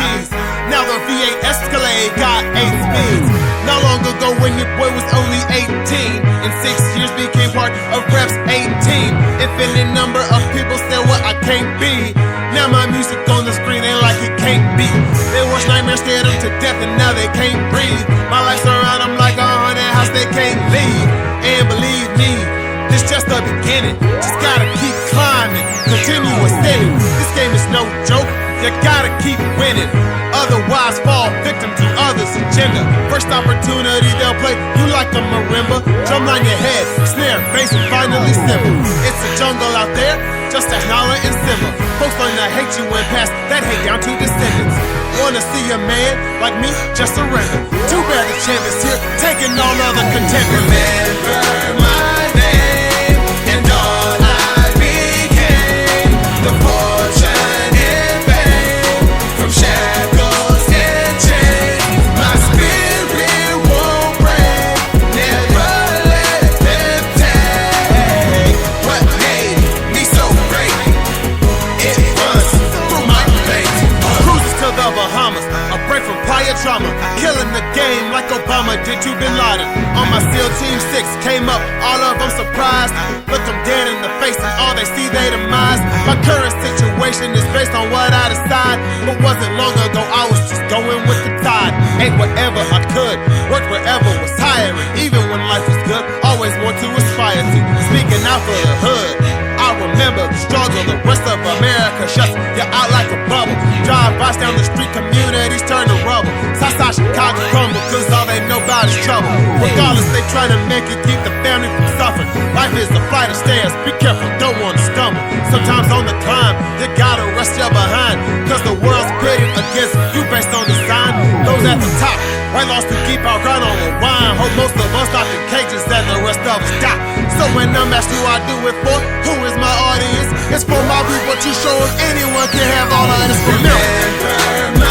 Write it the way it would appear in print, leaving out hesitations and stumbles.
cheese. Now the V8 Escalade got 8 speeds. Not long ago when your boy was only 18, in 6 years became part of Reps 18. Infinite number of people said what I can't be. Now my music on the screen ain't like it can't be. Their worst nightmare scared them to death and now they can't breathe. My life's around them like a haunted house they can't leave. And believe me, this just the beginning. Just gotta keep climbing, continue ascending. This game is no joke, you gotta keep winning. Otherwise fall victim to others' agenda. First opportunity they'll play you like a marimba. Drumline your head, snare, bass, and finally simple. It's a jungle out there, just a holler and simmer. Folks learn to hate you and pass that hate down to descendants. Wanna see a man like me? Just surrender. Too bad the champ is here, taking all other contenders. Remember my name and all I became. The fortune and fame from shackles and chains. My spirit won't break, never let them take what made me so great. It runs through my veins. Cruises to the Bahamas, a break from prior trauma. Killing the game like Obama did to Bin Laden. On my SEAL Team 6, came up, all of them surprised. Look them dead in the face and all they see they demise. My current situation is based on what I decide. But wasn't long ago, I was just going with the tide. Ate whatever I could, worked wherever was hiring. Even when life was good, always want to aspire to. Speaking out for the hood, I remember the struggle. The rest of America shuts you out like a bubble. Drive-bys down the street, communities turn to rubble. Southside Chicago crumble, cause all they know about is trouble. Regardless, they try to make it, keep the family from suffering. Life is a flight of stairs, be careful, don't wanna stumble. Sometimes on the climb, you gotta rest your behind. Cause the world's pitted against you based on design. Those at the top, white laws to keep our grind on the wine. Hope most of us lock in cages and the rest of us die. So when I'm asked who I do it for, who is my audience? It's for my people to show if anyone can have all of this. Remember